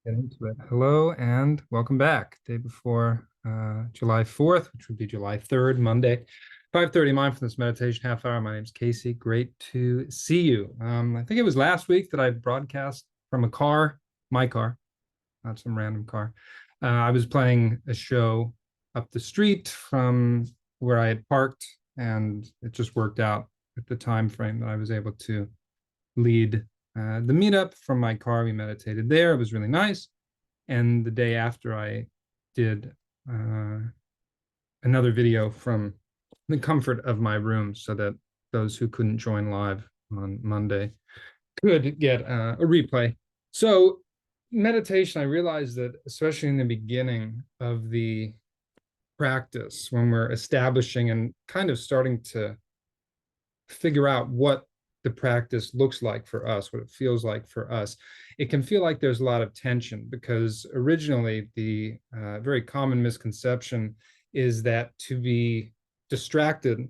Get into it. Hello and welcome back. Day before July 4th, which would be July 3rd, Monday. 5:30 mindfulness meditation half hour. My name's Casey. Great to see you. I think it was last week that I broadcast from a car, my car, not some random car. I was playing a show up the street from where I had parked, and it just worked out at the time frame that I was able to lead the meetup from my car. We meditated there. It was really nice. And the day after, I did uh, another video from the comfort of my room so that those who couldn't join live on Monday could get a replay. So, meditation, I realized that, especially in the beginning of the practice, when we're establishing and kind of starting to figure out what the practice looks like for us, what it feels like for us, it can feel like there's a lot of tension because originally the very common misconception is that to be distracted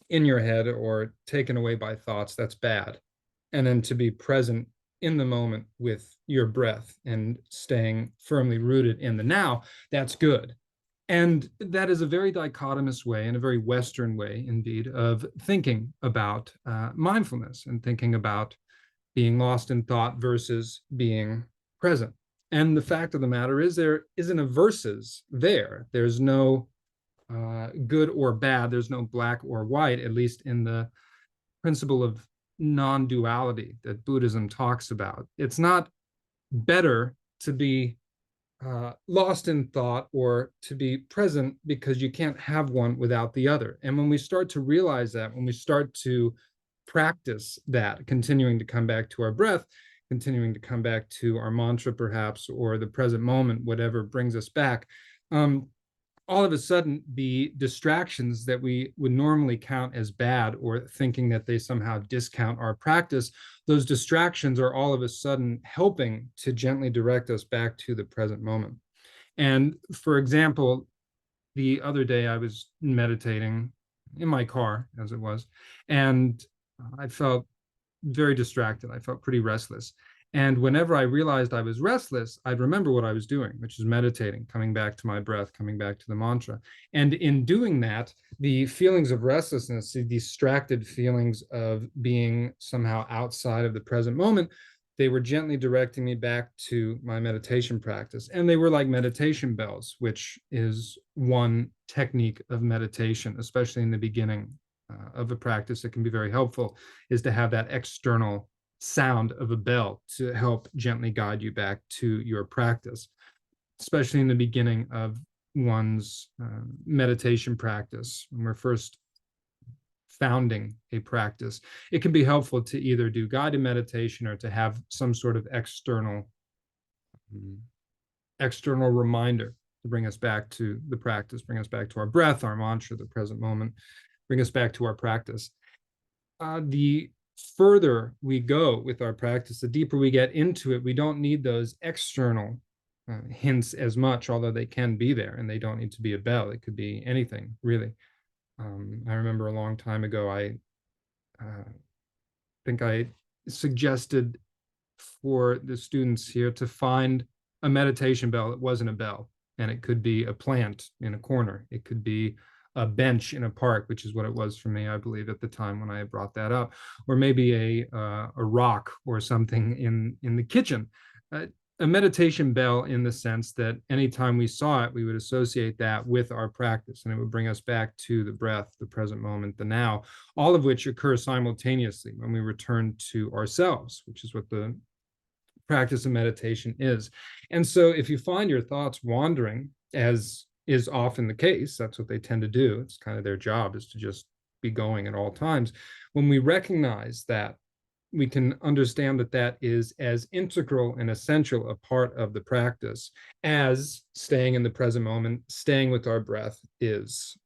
in your head or taken away by thoughts, that's bad. And then to be present in the moment with your breath and staying firmly rooted in the now, that's good. And that is a very dichotomous way, and a very Western way, indeed, of thinking about mindfulness and thinking about being lost in thought versus being present. And the fact of the matter is, there isn't a versus there. There's no good or bad. There's no black or white, at least in the principle of non duality that Buddhism talks about. It's not better to be lost in thought or to be present because you can't have one without the other. And when we start to realize that, when we start to practice that, continuing to come back to our breath, continuing to come back to our mantra, perhaps, or the present moment, whatever brings us back, all of a sudden, the distractions that we would normally count as bad or thinking that they somehow discount our practice, those distractions are all of a sudden helping to gently direct us back to the present moment. And for example, the other day I was meditating in my car, as it was, and I felt very distracted. I felt pretty restless. And whenever I realized I was restless, I'd remember what I was doing, which is meditating, coming back to my breath, coming back to the mantra. And in doing that, the feelings of restlessness, the distracted feelings of being somehow outside of the present moment, they were gently directing me back to my meditation practice. And they were like meditation bells, which is one technique of meditation, especially in the beginning of a practice that can be very helpful, is to have that external sound of a bell to help gently guide you back to your practice, especially in the beginning of one's meditation practice. When we're first founding a practice, it can be helpful to either do guided meditation or to have some sort of external reminder to bring us back to the practice, bring us back to our breath, our mantra, the present moment, bring us back to our practice. The further we go with our practice, the deeper we get into it, we don't need those external hints as much, although they can be there, and they don't need to be a bell. It could be anything, really. I remember a long time ago, I think I suggested for the students here to find a meditation bell that wasn't a bell. And it could be a plant in a corner. It could be a bench in a park, which is what it was for me, I believe, at the time when I brought that up, or maybe a rock or something in the kitchen. A meditation bell in the sense that anytime we saw it, we would associate that with our practice, and it would bring us back to the breath, the present moment, the now, all of which occur simultaneously when we return to ourselves, which is what the practice of meditation is. And so if you find your thoughts wandering, as is often the case, that's what they tend to do. It's kind of their job, is to just be going at all times. When we recognize that, we can understand that that is as integral and essential a part of the practice as staying in the present moment, staying with our breath is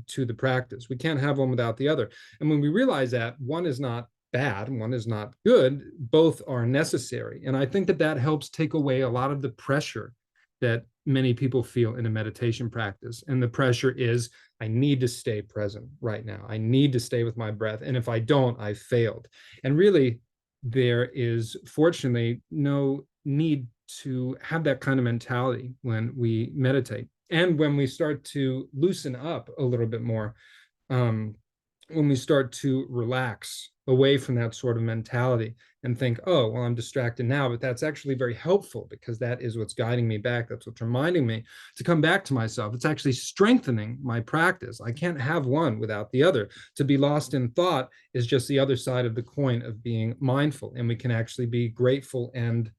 to the practice. We can't have one without the other. And when we realize that, one is not bad, one is not good, both are necessary. And I think that that helps take away a lot of the pressure that many people feel in a meditation practice. And the pressure is, I need to stay present right now. I need to stay with my breath. And if I don't, I failed. And really, there is fortunately no need to have that kind of mentality when we meditate. And when we start to loosen up a little bit more, um, when we start to relax away from that sort of mentality and think, oh, well, I'm distracted now, but that's actually very helpful because that is what's guiding me back. That's what's reminding me to come back to myself. It's actually strengthening my practice. I can't have one without the other. To be lost in thought is just the other side of the coin of being mindful. And we can actually be grateful and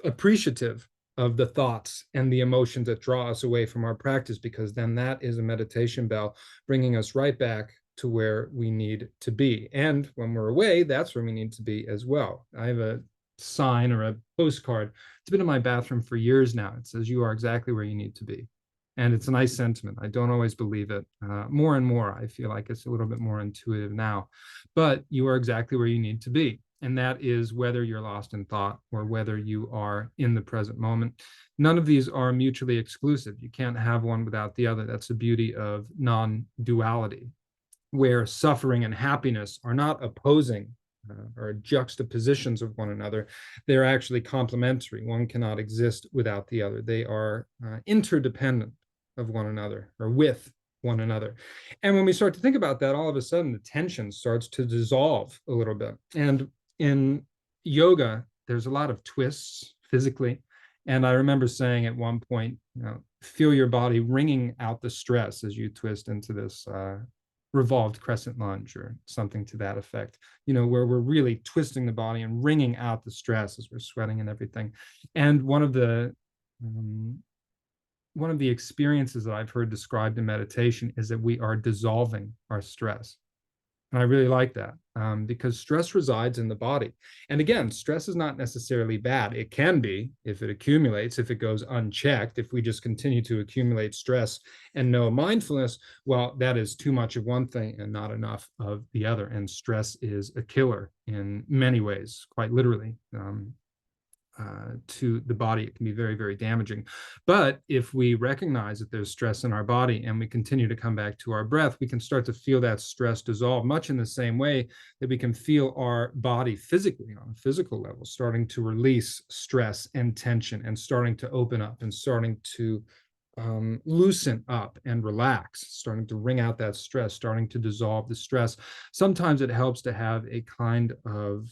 appreciative of the thoughts and the emotions that draw us away from our practice, because then that is a meditation bell bringing us right back to where we need to be. And when we're away, that's where we need to be as well. I have a sign or a postcard. It's been in my bathroom for years now. It says, "You are exactly where you need to be." And it's a nice sentiment. I don't always believe it. More and more, I feel like it's a little bit more intuitive now. But you are exactly where you need to be. And that is whether you're lost in thought or whether you are in the present moment. None of these are mutually exclusive. You can't have one without the other. That's the beauty of non-duality, where suffering and happiness are not opposing or juxtapositions of one another. They're actually complementary. One cannot exist without the other. They are interdependent of one another or with one another. And when we start to think about that, all of a sudden the tension starts to dissolve a little bit. And in yoga, there's a lot of twists physically. And I remember saying at one point, feel your body wringing out the stress as you twist into this revolved crescent lunge or something to that effect, where we're really twisting the body and wringing out the stress as we're sweating and everything. And one of the experiences that I've heard described in meditation is that we are dissolving our stress. And I really like that because stress resides in the body. And again, stress is not necessarily bad. It can be if it accumulates, if it goes unchecked, if we just continue to accumulate stress and no mindfulness, well, that is too much of one thing and not enough of the other. And stress is a killer in many ways, quite literally. To the body, it can be very, very damaging. But if we recognize that there's stress in our body and we continue to come back to our breath, we can start to feel that stress dissolve, much in the same way that we can feel our body physically, on a physical level, starting to release stress and tension and starting to open up and starting to loosen up and relax, starting to wring out that stress, starting to dissolve the stress. Sometimes it helps to have a kind of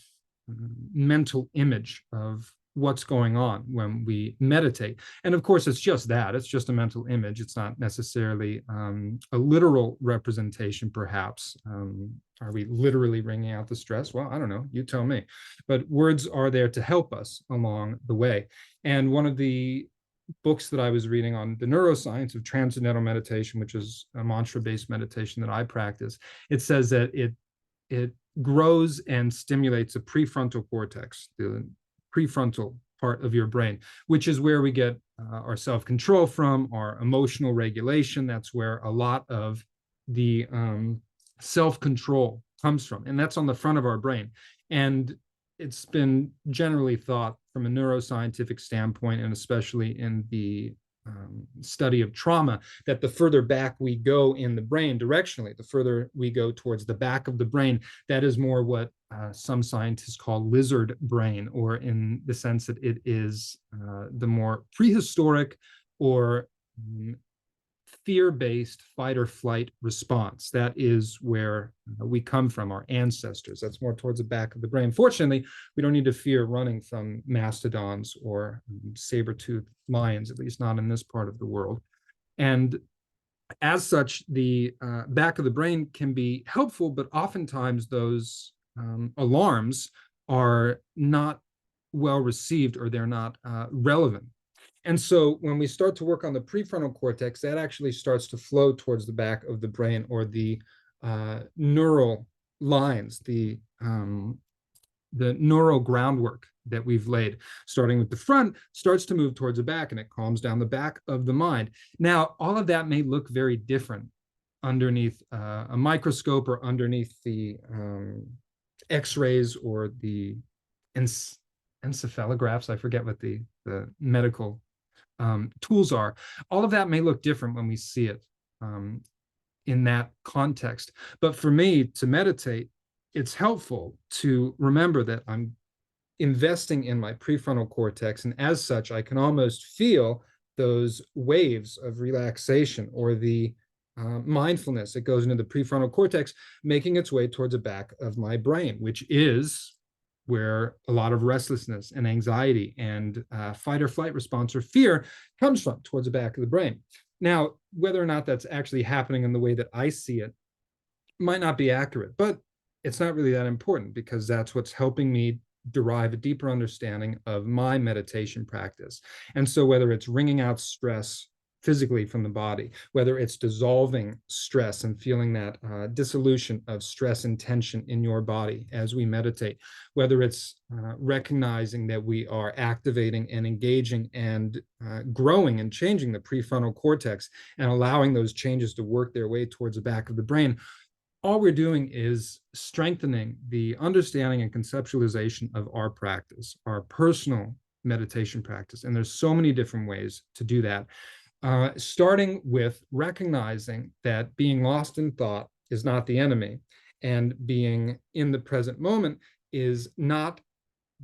mental image of what's going on when we meditate. And of course, it's just that. It's just a mental image. It's not necessarily a literal representation, perhaps. Are we literally wringing out the stress? Well, I don't know. You tell me. But words are there to help us along the way. And one of the books that I was reading on the neuroscience of transcendental meditation, which is a mantra-based meditation that I practice, it says that it grows and stimulates a prefrontal cortex, the prefrontal part of your brain, which is where we get our self-control from, our emotional regulation. That's where a lot of the self-control comes from. And that's on the front of our brain. And it's been generally thought from a neuroscientific standpoint, and especially in the study of trauma, that the further back we go in the brain directionally, the further we go towards the back of the brain, that is more what some scientists call lizard brain, or in the sense that it is the more prehistoric or fear-based fight or flight response. That is where we come from, our ancestors. That's more towards the back of the brain. Fortunately, we don't need to fear running from mastodons or saber-toothed lions, at least not in this part of the world. And as such, the back of the brain can be helpful, but oftentimes those alarms are not well received, or they're not relevant. And so when we start to work on the prefrontal cortex, that actually starts to flow towards the back of the brain, or the neural lines, the neural groundwork that we've laid, starting with the front, starts to move towards the back, and it calms down the back of the mind. Now, all of that may look very different underneath a microscope, or underneath the X-rays, or the encephalographs. I forget what the medical tools are. All of that may look different when we see it in that context. But for me, to meditate, it's helpful to remember that I'm investing in my prefrontal cortex. And as such, I can almost feel those waves of relaxation or the mindfulness that goes into the prefrontal cortex, making its way towards the back of my brain, which is where a lot of restlessness and anxiety and fight or flight response or fear comes from, towards the back of the brain. Now, whether or not that's actually happening in the way that I see it might not be accurate, but it's not really that important because that's what's helping me derive a deeper understanding of my meditation practice. And so, whether it's wringing out stress physically from the body, whether it's dissolving stress and feeling that dissolution of stress and tension in your body as we meditate, whether it's recognizing that we are activating and engaging and growing and changing the prefrontal cortex and allowing those changes to work their way towards the back of the brain, all we're doing is strengthening the understanding and conceptualization of our practice, our personal meditation practice. And there's so many different ways to do that, starting with recognizing that being lost in thought is not the enemy, and being in the present moment is not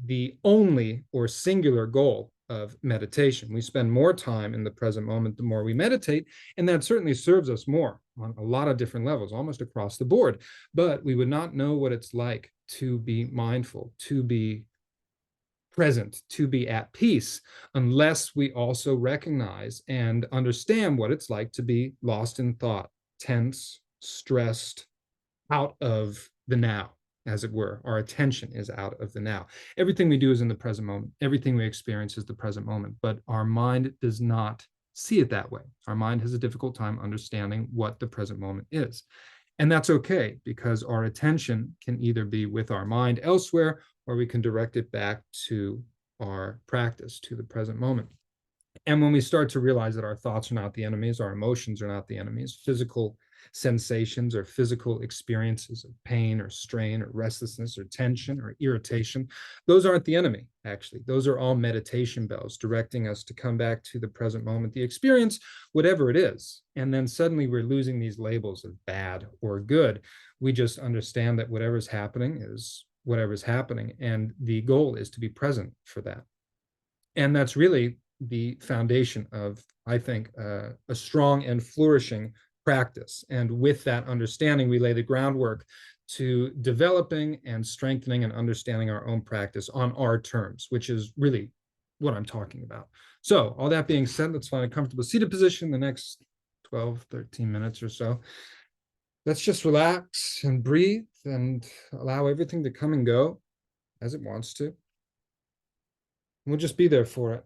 the only or singular goal of meditation. We spend more time in the present moment the more we meditate, and that certainly serves us more on a lot of different levels, almost across the board. But we would not know what it's like to be mindful, to be present, to be at peace, unless we also recognize and understand what it's like to be lost in thought, tense, stressed, out of the now, as it were. Our attention is out of the now. Everything we do is in the present moment. Everything we experience is the present moment, but our mind does not see it that way. Our mind has a difficult time understanding what the present moment is. And that's okay, because our attention can either be with our mind elsewhere, or we can direct it back to our practice, to the present moment. And when we start to realize that our thoughts are not the enemies, our emotions are not the enemies, physical sensations or physical experiences of pain or strain or restlessness or tension or irritation, those aren't the enemy, actually. Those are all meditation bells directing us to come back to the present moment, the experience, whatever it is. And then suddenly we're losing these labels of bad or good. We just understand that whatever's happening is whatever's happening. And the goal is to be present for that. And that's really the foundation of, I think, a strong and flourishing practice. And with that understanding, we lay the groundwork to developing and strengthening and understanding our own practice on our terms, which is really what I'm talking about. So all that being said, let's find a comfortable seated position the next 12, 13 minutes or so. Let's just relax and breathe and allow everything to come and go as it wants to. We'll just be there for it.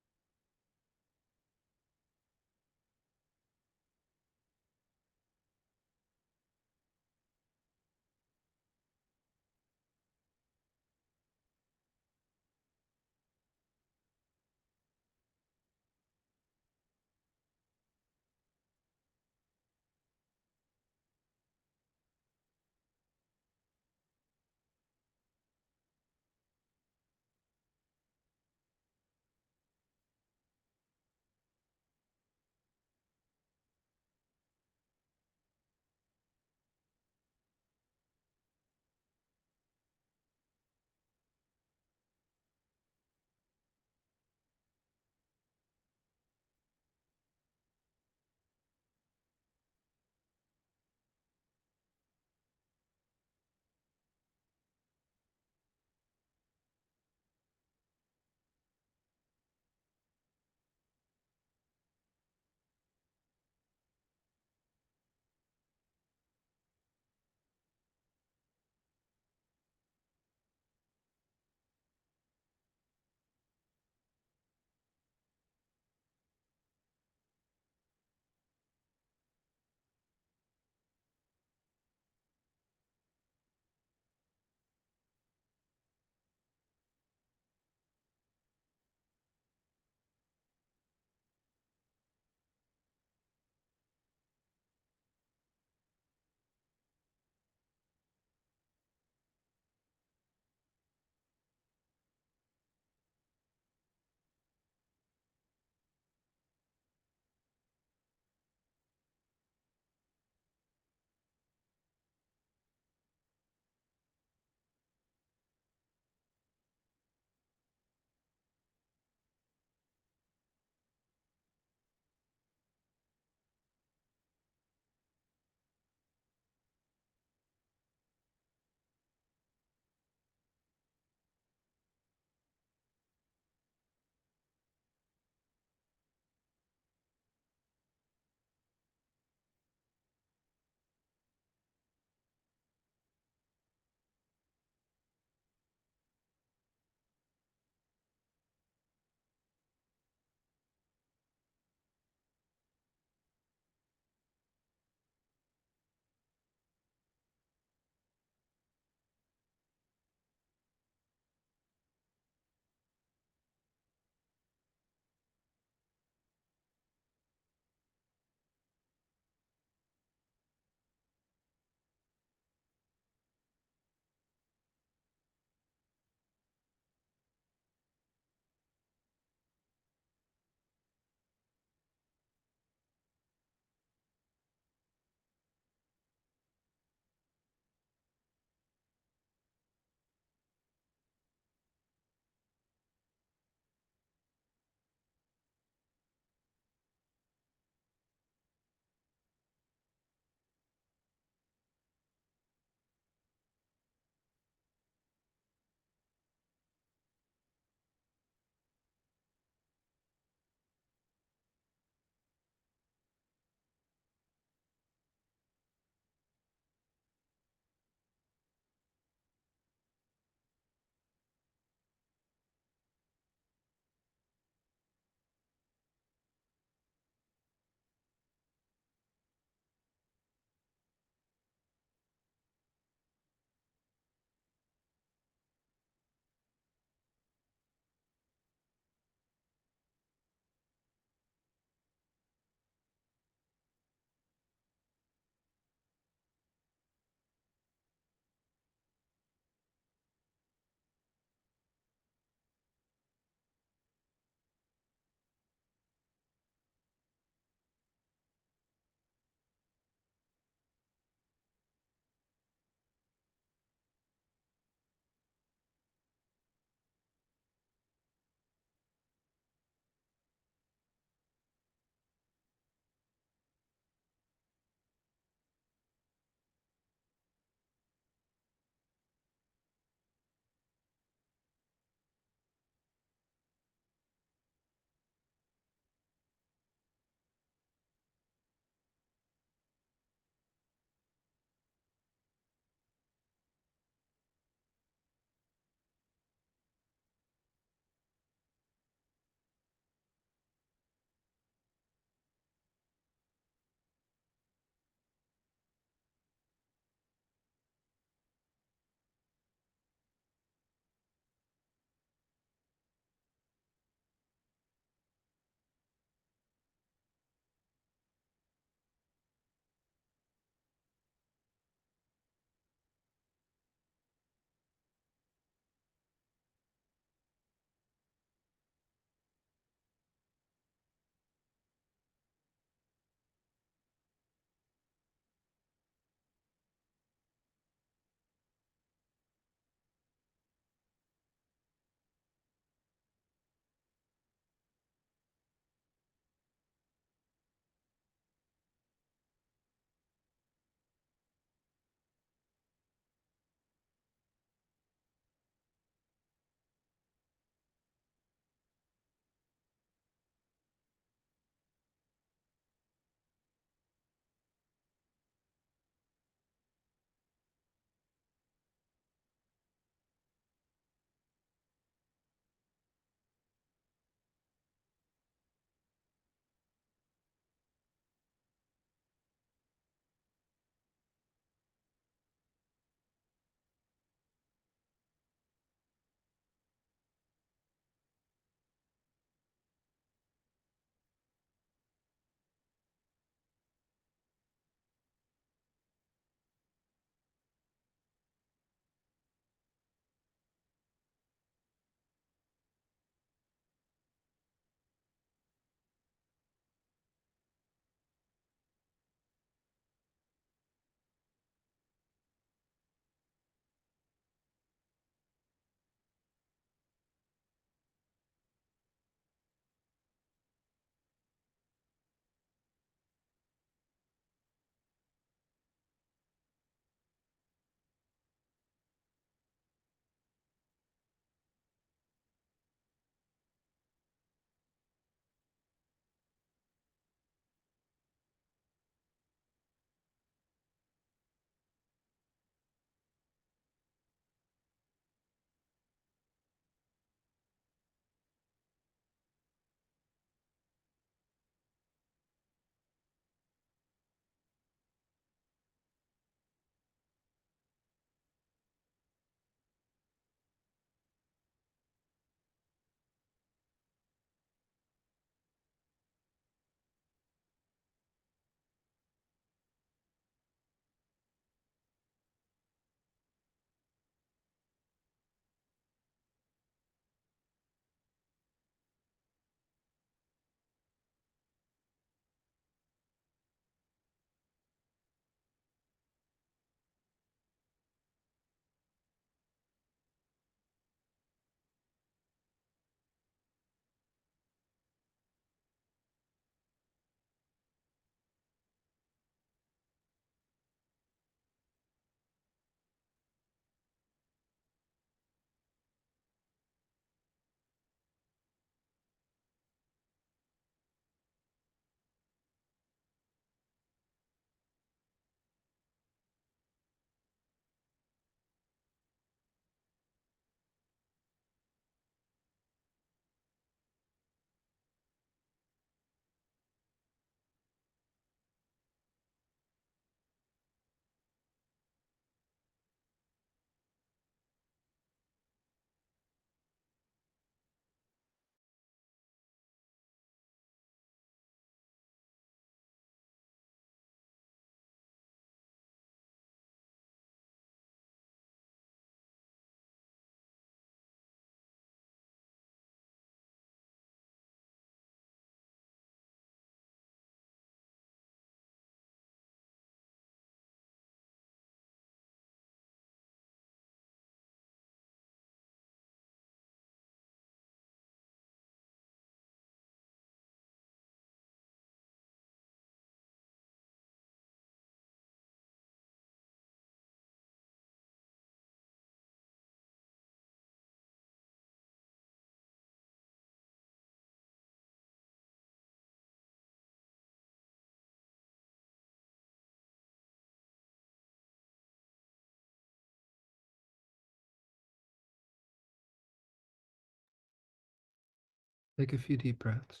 Take a few deep breaths.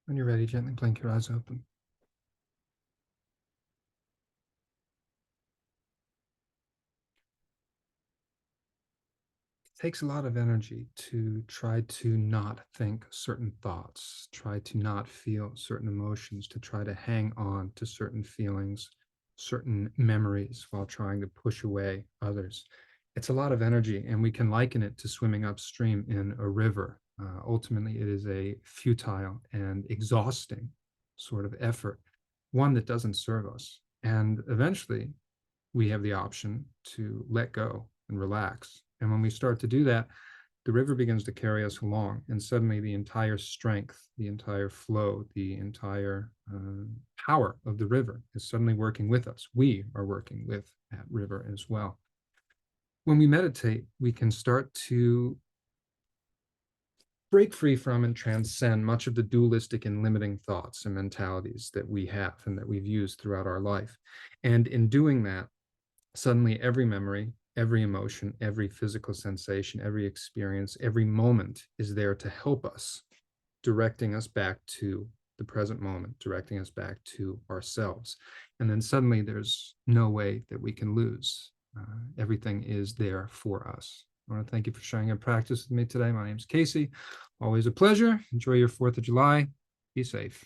When you're ready, gently blink your eyes open. It takes a lot of energy to try to not think certain thoughts, try to not feel certain emotions, to try to hang on to certain feelings, certain memories while trying to push away others. It's a lot of energy, and we can liken it to swimming upstream in a river. Ultimately, it is a futile and exhausting sort of effort, one that doesn't serve us. And eventually, we have the option to let go and relax. And when we start to do that, the river begins to carry us along. And suddenly, the entire strength, the entire flow, the entire power of the river is suddenly working with us. We are working with that river as well. When we meditate, we can start to break free from and transcend much of the dualistic and limiting thoughts and mentalities that we have and that we've used throughout our life. And in doing that, suddenly every memory, every emotion, every physical sensation, every experience, every moment is there to help us, directing us back to the present moment, directing us back to ourselves. And then suddenly there's no way that we can lose. Everything is there for us. I want to thank you for sharing your practice with me today. My name is Casey. Always a pleasure. Enjoy your 4th of July. Be safe.